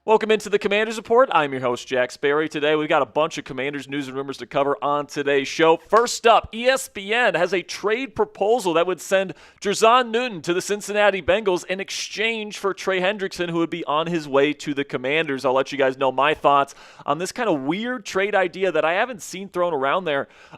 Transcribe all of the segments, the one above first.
Welcome into the Commanders Report. I'm your host, Jack Sperry. Today, we've got a bunch of Commanders news and rumors to cover on today's show. First up, ESPN has a trade proposal that would send Jer'Zhan Newton to the Cincinnati Bengals in exchange for Trey Hendrickson, who would be on his way to the Commanders. I'll let you guys know my thoughts on this kind of weird trade idea that I haven't seen thrown around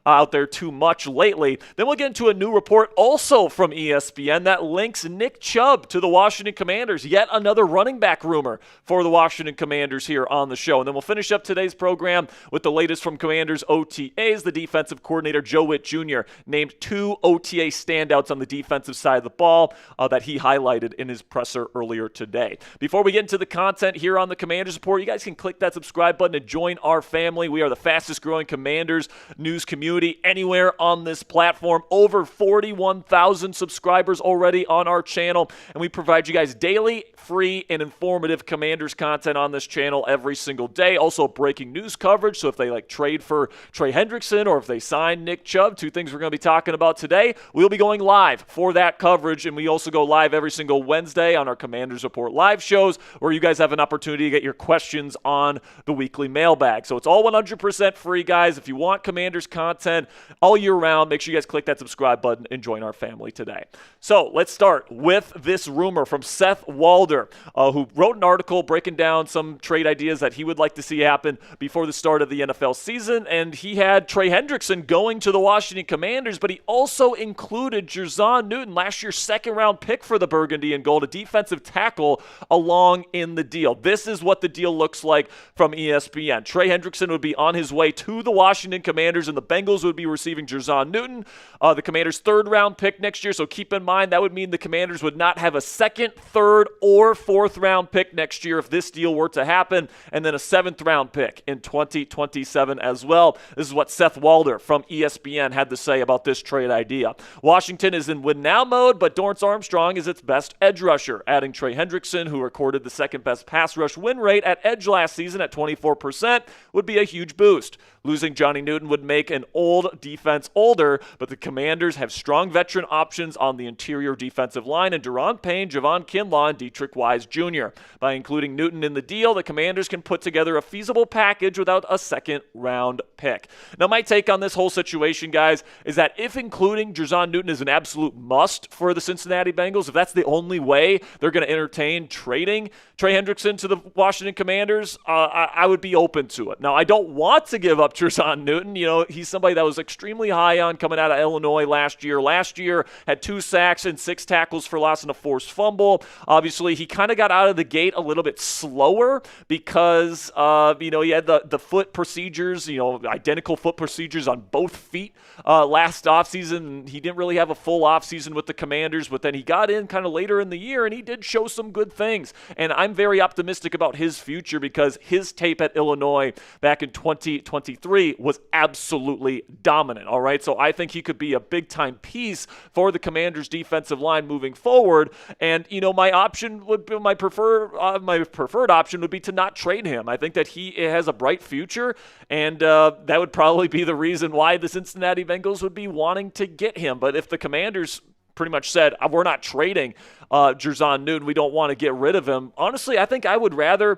out there too much lately. Then we'll get into a new report also from ESPN that links Nick Chubb to the Washington Commanders. Yet another running back rumor for the Washington Commanders here on the show. And then we'll finish up today's program with the latest from Commanders OTAs. The defensive coordinator, Joe Whitt Jr., named 2 OTA standouts on the defensive side of the ball that he highlighted in his presser earlier today. Before we get into the content here on the Commanders Report, you guys can click that subscribe button and join our family. We are the fastest growing Commanders news community anywhere on this platform. Over 41,000 subscribers already on our channel, and we provide you guys daily, free, and informative Commanders content on this channel every single day. Also breaking news coverage, so if they trade for Trey Hendrickson or if they sign Nick Chubb, 2 things we're going to be talking about today, we'll be going live for that coverage, and we also go live every single Wednesday on our Commanders Report live shows where you guys have an opportunity to get your questions on the weekly mailbag. So it's all 100% free, guys. If you want Commanders content all year round, make sure you guys click that subscribe button and join our family today. So let's start with this rumor from Seth Walder, who wrote an article breaking down some trade ideas that he would like to see happen before the start of the NFL season, and he had Trey Hendrickson going to the Washington Commanders, but he also included Jer'Zhan Newton, last year's second-round pick for the Burgundy and Gold, a defensive tackle, along in the deal. This is what the deal looks like from ESPN. Trey Hendrickson would be on his way to the Washington Commanders, and the Bengals would be receiving Jer'Zhan Newton, the Commanders' third-round pick next year, so keep in mind that would mean the Commanders would not have a second, third, or fourth-round pick next year if this deal were to happen, and then a 7th-round pick in 2027 as well. This is what Seth Walder from ESPN had to say about this trade idea. Washington is in win-now mode, but Dorance Armstrong is its best edge rusher. Adding Trey Hendrickson, who recorded the second-best pass rush win rate at edge last season at 24%, would be a huge boost. Losing Johnny Newton would make an old defense older, but the Commanders have strong veteran options on the interior defensive line in Daron, Payne, Javon Kinlaw, and DT Jer'Zhan Jr. By including Newton in the deal, the Commanders can put together a feasible package without a second-round pick. Now, my take on this whole situation, guys, is that if including Jer'Zhan Newton is an absolute must for the Cincinnati Bengals, if that's the only way they're going to entertain trading Trey Hendrickson to the Washington Commanders, I would be open to it. Now, I don't want to give up Jer'Zhan Newton. You know, he's somebody that was extremely high on coming out of Illinois last year. Last year, had 2 sacks and 6 tackles for loss and a forced fumble. Obviously, he kind of got out of the gate a little bit slower because, he had the foot procedures, identical foot procedures on both feet last offseason. He didn't really have a full offseason with the Commanders, but then he got in kind of later in the year, and he did show some good things. And I'm very optimistic about his future because his tape at Illinois back in 2023 was absolutely dominant, all right? So I think he could be a big-time piece for the Commanders' defensive line moving forward. And, my preferred option would be to not trade him. I think that he has a bright future, and that would probably be the reason why the Cincinnati Bengals would be wanting to get him. But if the Commanders pretty much said, we're not trading Jer'Zhan Newton, we don't want to get rid of him, honestly, I think I would rather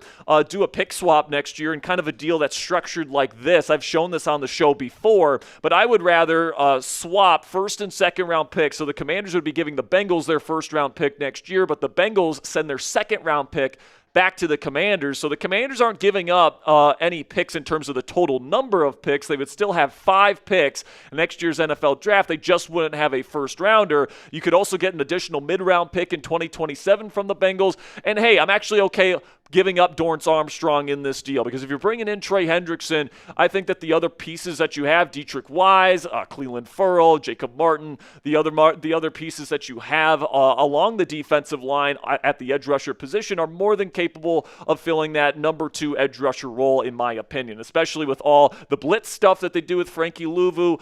do a pick swap next year and kind of a deal that's structured like this. I've shown this on the show before, but I would rather swap first and second round picks. So the Commanders would be giving the Bengals their first round pick next year, but the Bengals send their second round pick back to the Commanders. So the Commanders aren't giving up any picks in terms of the total number of picks. They would still have 5 picks in next year's NFL draft. They just wouldn't have a first rounder. You could also get an additional mid-round pick in 2027 from the Bengals. And hey, I'm actually okay giving up Dorance Armstrong in this deal, because if you're bringing in Trey Hendrickson, I think that the other pieces that you have, Dietrich Wise, Cleveland Ferrell, Jacob Martin, the other pieces that you have along the defensive line at the edge rusher position are more than capable of filling that number 2 edge rusher role, in my opinion, especially with all the blitz stuff that they do with Frankie Louvu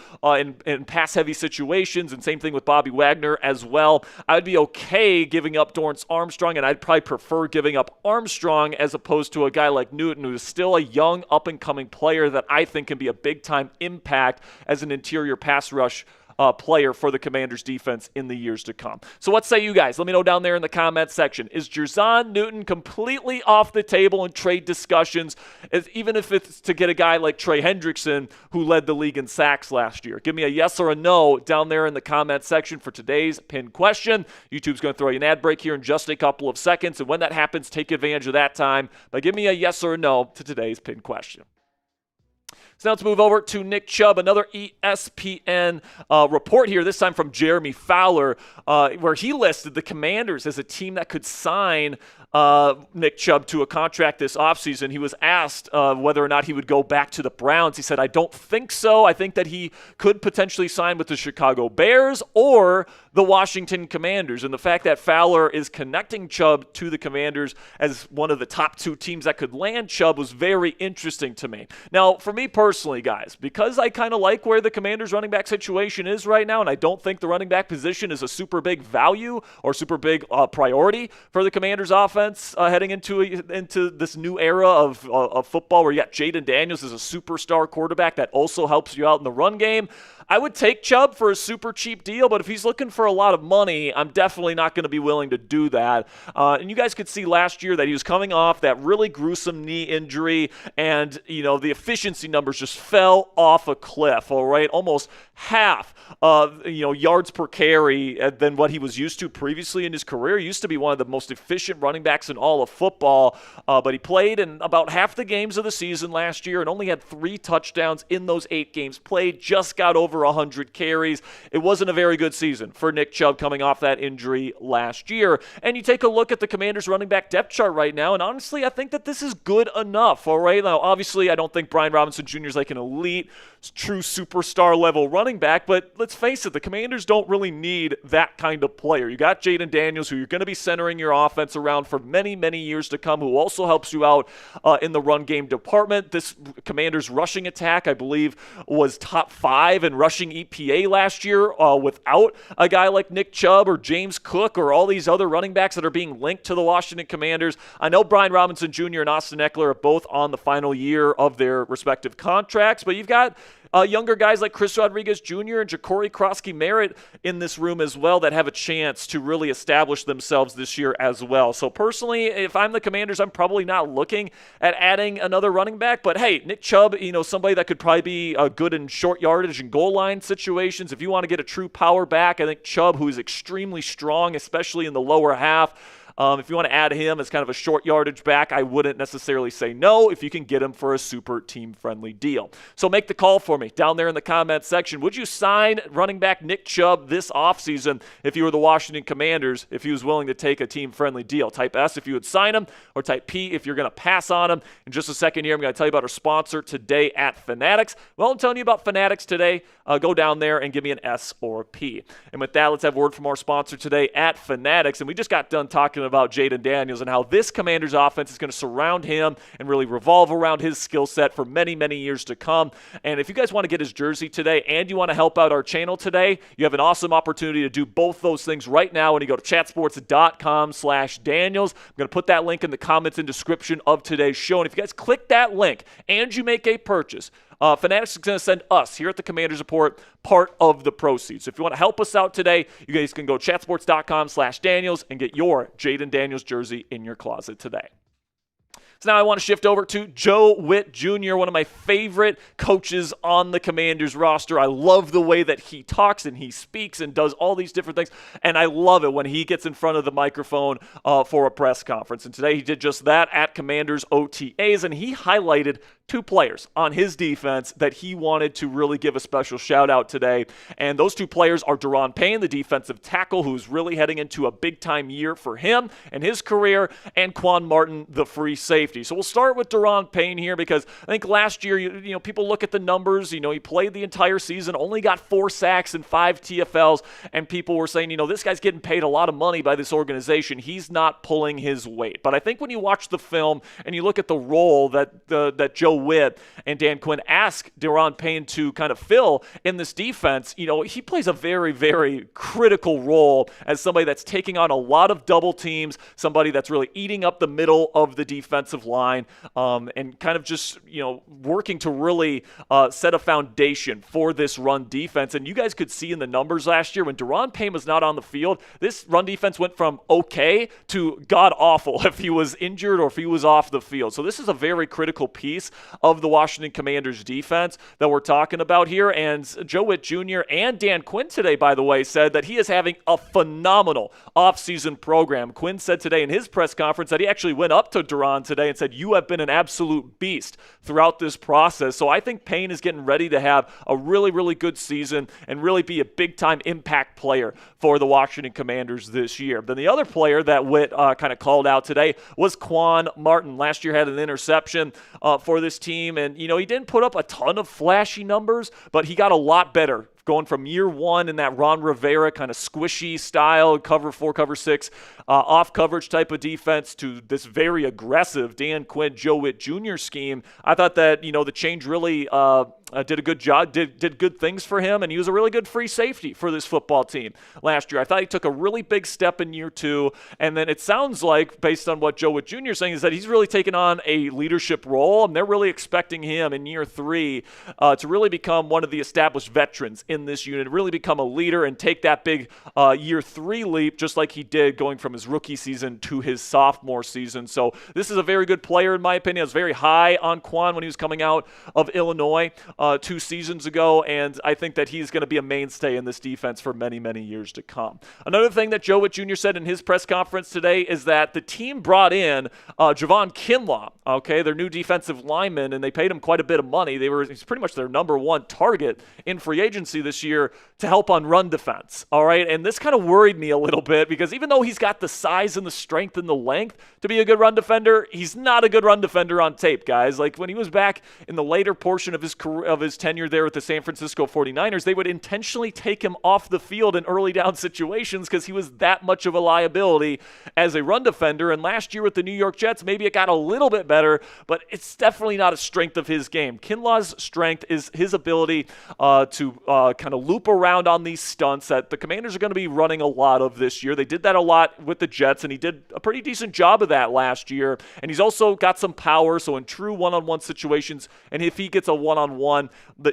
in pass-heavy situations, and same thing with Bobby Wagner as well. I'd be okay giving up Dorance Armstrong, and I'd probably prefer giving up Armstrong as opposed to a guy like Newton, who's still a young, up-and-coming player that I think can be a big-time impact as an interior pass rush player for the Commanders defense in the years to come. So what say you guys? Let me know down there in the comment section. Is Jer'Zhan Newton completely off the table in trade discussions, even if it's to get a guy like Trey Hendrickson, who led the league in sacks last year? Give me a yes or a no down there in the comment section for today's pinned question. YouTube's going to throw you an ad break here in just a couple of seconds, and when that happens, take advantage of that time by giving me a yes or a no to today's pinned question. So now let's move over to Nick Chubb, another ESPN report here, this time from Jeremy Fowler, where he listed the Commanders as a team that could sign Nick Chubb to a contract this offseason. He was asked whether or not he would go back to the Browns. He said, I don't think so. I think that he could potentially sign with the Chicago Bears or the Washington Commanders. And the fact that Fowler is connecting Chubb to the Commanders as one of the top two teams that could land Chubb was very interesting to me. Now, for me personally, guys, because I kind of like where the Commanders running back situation is right now, and I don't think the running back position is a super big value or super big priority for the Commanders offense heading into this new era of football, where you got Jaden Daniels as a superstar quarterback that also helps you out in the run game. I would take Chubb for a super cheap deal, but if he's looking for a lot of money, I'm definitely not going to be willing to do that. And you guys could see last year that he was coming off that really gruesome knee injury, and the efficiency numbers just fell off a cliff. All right, almost half yards per carry than what he was used to previously in his career. He used to be one of the most efficient running backs in all of football, but he played in about half the games of the season last year and only had 3 touchdowns in those 8 games played. Just got over 100 carries. It wasn't a very good season for Nick Chubb coming off that injury last year. And you take a look at the Commanders running back depth chart right now, and honestly, I think that this is good enough. All right, now obviously, I don't think Brian Robinson Jr. is like an elite, true superstar level running back, but let's face it, the Commanders don't really need that kind of player. You got Jaden Daniels, who you're going to be centering your offense around for many, many years to come, who also helps you out in the run game department. This Commanders rushing attack, I believe, was top 5 in rushing EPA last year without a guy like Nick Chubb or James Cook or all these other running backs that are being linked to the Washington Commanders. I know Brian Robinson Jr. and Austin Eckler are both on the final year of their respective contracts, but you've got younger guys like Chris Rodriguez Jr. and Ja'Cory Krosky-Merritt in this room as well that have a chance to really establish themselves this year as well. So personally, if I'm the Commanders, I'm probably not looking at adding another running back. But hey, Nick Chubb, somebody that could probably be good in short yardage and goal line situations. If you want to get a true power back, I think Chubb, who is extremely strong, especially in the lower half, if you want to add him as kind of a short yardage back, I wouldn't necessarily say no if you can get him for a super team-friendly deal. So make the call for me down there in the comment section. Would you sign running back Nick Chubb this offseason if you were the Washington Commanders, if he was willing to take a team-friendly deal? Type S if you would sign him, or type P if you're going to pass on him. In just a second here, I'm going to tell you about our sponsor today at Fanatics. Well, I'm telling you about Fanatics today. Go down there and give me an S or P. And with that, let's have a word from our sponsor today at Fanatics. And we just got done talking about Jaden Daniels and how this Commanders offense is going to surround him and really revolve around his skill set for many, many years to come. And if you guys want to get his jersey today and you want to help out our channel today, you have an awesome opportunity to do both those things right now when you go to chatsports.com/Daniels. I'm going to put that link in the comments and description of today's show. And if you guys click that link and you make a purchase, Fanatics is going to send us here at the Commanders Report part of the proceeds. So if you want to help us out today, you guys can go chatsports.com/Daniels and get your Jaden Daniels jersey in your closet today. So now I want to shift over to Joe Whitt Jr., one of my favorite coaches on the Commanders roster. I love the way that he talks and he speaks and does all these different things, and I love it when he gets in front of the microphone for a press conference. And today he did just that at Commanders OTAs, and he highlighted 2 players on his defense that he wanted to really give a special shout out today. And those 2 players are Daron Payne, the defensive tackle, who's really heading into a big time year for him and his career, and Quan Martin, the free safety. So we'll start with Daron Payne here, because I think last year, people look at the numbers, he played the entire season, only got 4 sacks and 5 TFLs, and people were saying, this guy's getting paid a lot of money by this organization. He's not pulling his weight. But I think when you watch the film and you look at the role that Joe Whitt and Dan Quinn ask Daron Payne to kind of fill in this defense, he plays a very, very critical role as somebody that's taking on a lot of double teams, somebody that's really eating up the middle of the defensive line, and kind of just, working to really set a foundation for this run defense. And you guys could see in the numbers last year when Daron Payne was not on the field, this run defense went from okay to god-awful if he was injured or if he was off the field. So this is a very critical piece of the Washington Commanders defense that we're talking about here. And Joe Whitt Jr. and Dan Quinn today, by the way, said that he is having a phenomenal offseason program. Quinn said today in his press conference that he actually went up to Daron today and said, "You have been an absolute beast throughout this process." So I think Payne is getting ready to have a really, really good season and really be a big-time impact player for the Washington Commanders this year. Then the other player that Whitt kind of called out today was Quan Martin. Last year had an interception for this team, and he didn't put up a ton of flashy numbers, but he got a lot better going from year one in that Ron Rivera kind of squishy style, cover 4, cover 6, off coverage type of defense to this very aggressive Dan Quinn, Joe Whitt Jr. scheme. I thought that, the change really did a good job, did good things for him, and he was a really good free safety for this football team last year. I thought he took a really big step in year 2, and then it sounds like, based on what Joe Whitt Jr. is saying, is that he's really taken on a leadership role, and they're really expecting him in year 3 to really become one of the established veterans in this unit, really become a leader and take that big year 3 leap, just like he did going from his rookie season to his sophomore season. So this is a very good player, in my opinion. I was very high on Quan when he was coming out of Illinois 2 seasons ago, and I think that he's going to be a mainstay in this defense for many, many years to come. Another thing that Joe Whitt Jr. said in his press conference today is that the team brought in Javon Kinlaw, their new defensive lineman, and they paid him quite a bit of money. He's pretty much their number 1 target in free agency this year to help on run defense, all right? And this kind of worried me a little bit because even though he's got the size and the strength and the length to be a good run defender, he's not a good run defender on tape, guys. Like when he was back in the later portion of his career, of his tenure there with the San Francisco 49ers, they would intentionally take him off the field in early down situations because he was that much of a liability as a run defender. And last year with the New York Jets, maybe it got a little bit better, but it's definitely not a strength of his game. Kinlaw's strength is his ability to kind of loop around on these stunts that the Commanders are going to be running a lot of this year. They did that a lot with the Jets, and he did a pretty decent job of that last year. And he's also got some power, so in true one-on-one situations, and if he gets a one-on-one,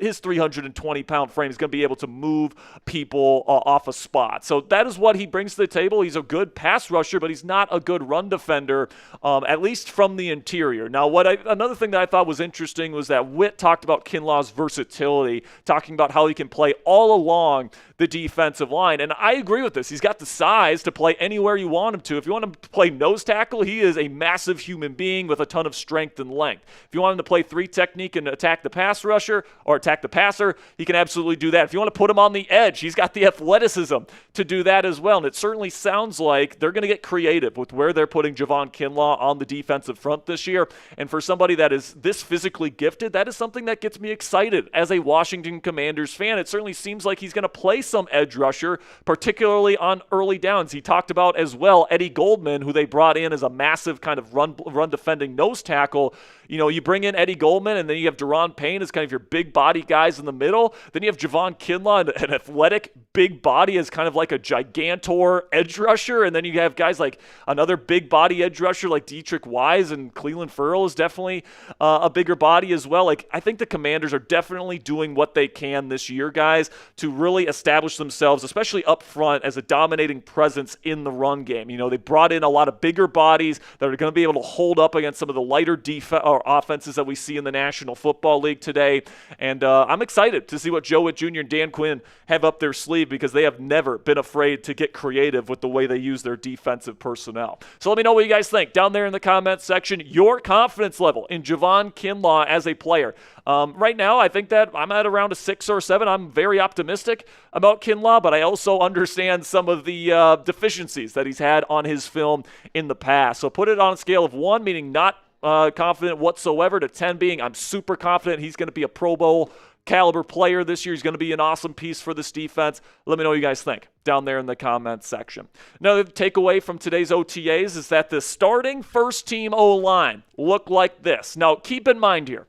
his 320-pound frame is going to be able to move people off a spot. So that is what he brings to the table. He's a good pass rusher, but he's not a good run defender, at least from the interior. Now, another thing that I thought was interesting was that Whitt talked about Kinlaw's versatility, talking about how he can play all along the defensive line. And I agree with this. He's got the size to play anywhere you want him to. If you want him to play nose tackle, he is a massive human being with a ton of strength and length. If you want him to play 3 technique and attack the pass rusher or attack the passer, he can absolutely do that. If you want to put him on the edge, he's got the athleticism to do that as well. And it certainly sounds like they're going to get creative with where they're putting Javon Kinlaw on the defensive front this year. And for somebody that is this physically gifted, that is something that gets me excited as a Washington Commanders fan. It certainly seems like he's going to play some edge rusher, particularly on early downs. He talked about as well Eddie Goldman, who they brought in as a massive kind of run defending nose tackle. You bring in Eddie Goldman, and then you have Daron Payne as kind of your big body guys in the middle. Then you have Javon Kinlaw, an athletic big body as kind of like a gigantor edge rusher. And then you have guys like another big body edge rusher like Dietrich Wise, and Cleveland Ferrell is definitely a bigger body as well. Like, I think the Commanders are definitely doing what they can this year, guys, to really establish themselves, especially up front, as a dominating presence in the run game. They brought in a lot of bigger bodies that are going to be able to hold up against some of the lighter defense or offenses that we see in the National Football League today. And I'm excited to see what Joe Whitt Jr. and Dan Quinn have up their sleeve, because they have never been afraid to get creative with the way they use their defensive personnel. So let me know what you guys think down there in the comments section. Your confidence level in Javon Kinlaw as a player. Right now, I think that I'm at around a 6 or 7. I'm very optimistic about Kinlaw, but I also understand some of the deficiencies that he's had on his film in the past. So put it on a scale of 1, meaning not confident whatsoever, to 10 being I'm super confident he's going to be a Pro Bowl caliber player this year. He's going to be an awesome piece for this defense. Let me know what you guys think down there in the comments section. Another takeaway from today's OTAs is that the starting first-team O-line looked like this. Now, keep in mind here,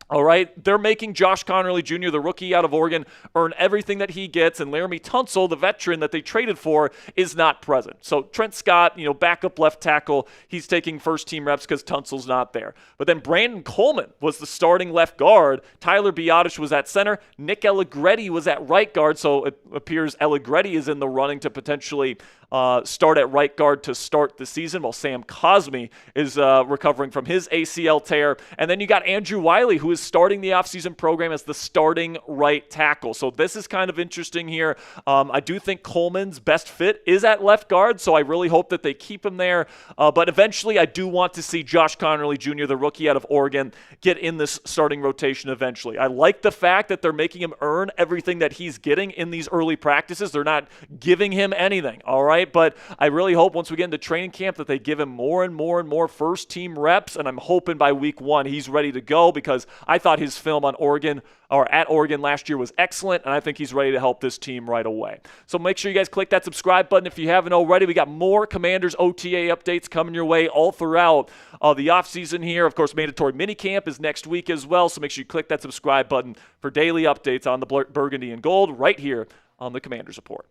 All right, they're making Josh Connerly Jr., the rookie out of Oregon, earn everything that he gets, and Laramie Tunsil, the veteran that they traded for, is not present. So Trent Scott, backup left tackle, he's taking first-team reps because Tunsil's not there. But then Brandon Coleman was the starting left guard. Tyler Biotish was at center. Nick Allegretti was at right guard, so it appears Allegretti is in the running to potentially start at right guard to start the season, while Sam Cosmi is recovering from his ACL tear. And then you got Andrew Wiley, who is starting the offseason program as the starting right tackle. So this is kind of interesting here. I do think Coleman's best fit is at left guard, so I really hope that they keep him there. But eventually, I do want to see Josh Connerly Jr., the rookie out of Oregon, get in this starting rotation eventually. I like the fact that they're making him earn everything that he's getting in these early practices. They're not giving him anything, all right? But I really hope once we get into training camp that they give him more and more and more first-team reps, and I'm hoping by week 1 he's ready to go, because I thought his film on Oregon or at Oregon last year was excellent, and I think he's ready to help this team right away. So make sure you guys click that subscribe button if you haven't already. We got more Commanders OTA updates coming your way all throughout the offseason here. Of course, mandatory minicamp is next week as well, so make sure you click that subscribe button for daily updates on the Burgundy and Gold right here on the Commanders Report.